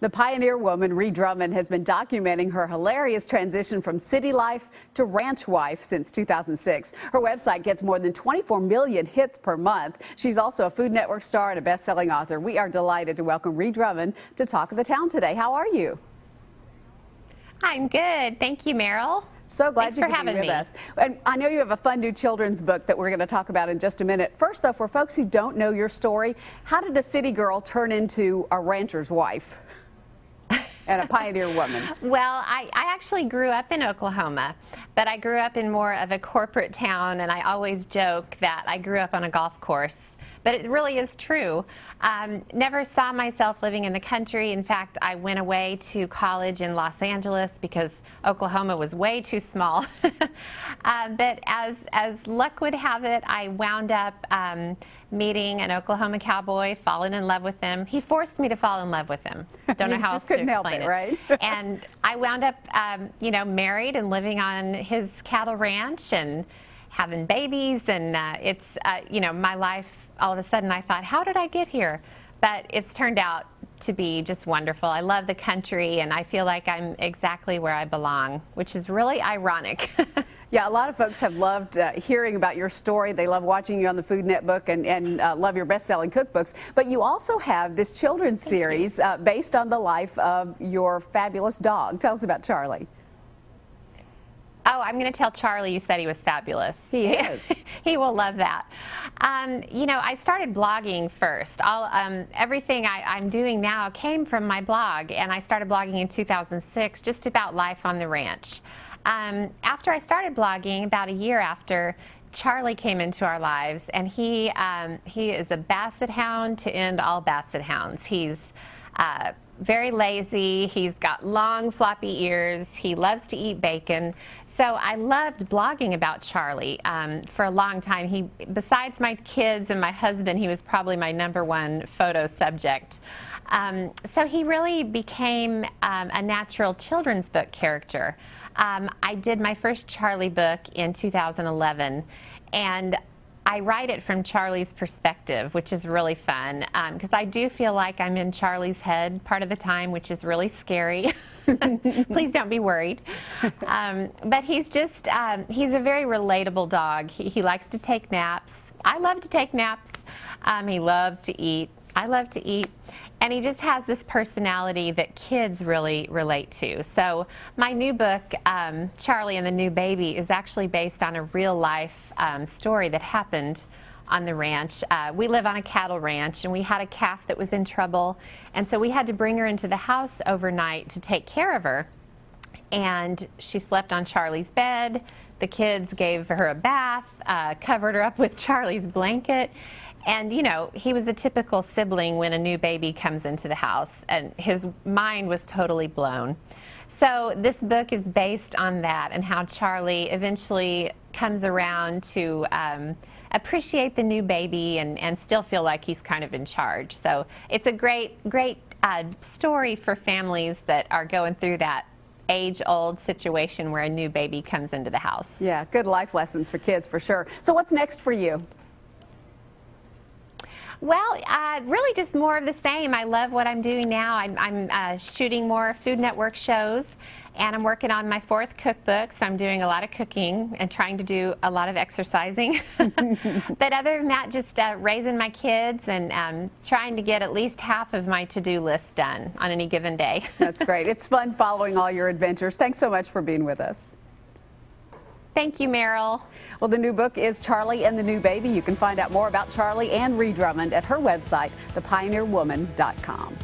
The pioneer woman, Ree Drummond, has been documenting her hilarious transition from city life to ranch wife since 2006. Her website gets more than 24 million hits per month. She's also a Food Network star and a best-selling author. We are delighted to welcome Ree Drummond to Talk of the Town today. How are you? I'm good. Thank you, Meryl. So glad you could be with us. And I know you have a fun new children's book that we're going to talk about in just a minute. First, though, for folks who don't know your story, how did a city girl turn into a rancher's wife and a pioneer woman? Well, I actually grew up in Oklahoma, but I grew up in more of a corporate town, and I always joke that I grew up on a golf course. But it really is true. Never saw myself living in the country. In fact, I went away to college in Los Angeles because Oklahoma was way too small. But as luck would have it, I wound up meeting an Oklahoma cowboy, falling in love with him. He forced me to fall in love with him. Don't know how else to explain it. Right? And I wound up, married and living on his cattle ranch and having babies, and my life, all of a sudden I thought, how did I get here? But it's turned out to be just wonderful. I love the country, and I feel like I'm exactly where I belong, which is really ironic. Yeah, a lot of folks have loved hearing about your story. They love watching you on the Food Network and love your best-selling cookbooks. But you also have this children's series based on the life of your fabulous dog. Tell us about Charlie. Oh, I'm going to tell Charlie you said he was fabulous. He is. He will love that. I started blogging first. Everything I'm doing now came from my blog, and I started blogging in 2006 just about life on the ranch. After I started blogging, about a year after, Charlie came into our lives, and he is a basset hound to end all basset hounds. He's very lazy. He's got long floppy ears. He loves to eat bacon. So I loved blogging about Charlie for a long time. Besides my kids and my husband, he was probably my #1 photo subject. So he really became a natural children's book character. I did my first Charlie book in 2011, and I write it from Charlie's perspective, which is really fun, because I do feel like I'm in Charlie's head part of the time, which is really scary. Please don't be worried. But he's just, he's a very relatable dog. He likes to take naps. I love to take naps. He loves to eat. I love to eat. And he just has this personality that kids really relate to. So my new book, Charlie and the New Baby, is actually based on a real-life story that happened on the ranch. We live on a cattle ranch, and we had a calf that was in trouble, and so we had to bring her into the house overnight to take care of her. And she slept on Charlie's bed. The kids gave her a bath, covered her up with Charlie's blanket. And, he was a typical sibling when a new baby comes into the house, and his mind was totally blown. So this book is based on that and how Charlie eventually comes around to appreciate the new baby and still feel like he's kind of in charge. So it's a great story for families that are going through that age-old situation where a new baby comes into the house. Yeah, good life lessons for kids for sure. So what's next for you? Well, really just more of the same. I love what I'm doing now. I'm shooting more Food Network shows, and I'm working on my 4th cookbook, so I'm doing a lot of cooking and trying to do a lot of exercising. But other than that, just raising my kids and trying to get at least half of my to-do list done on any given day. That's great. It's fun following all your adventures. Thanks so much for being with us. Thank you, Meryl. Well, the new book is Charlie and the New Baby. You can find out more about Charlie and Ree Drummond at her website, thepioneerwoman.com.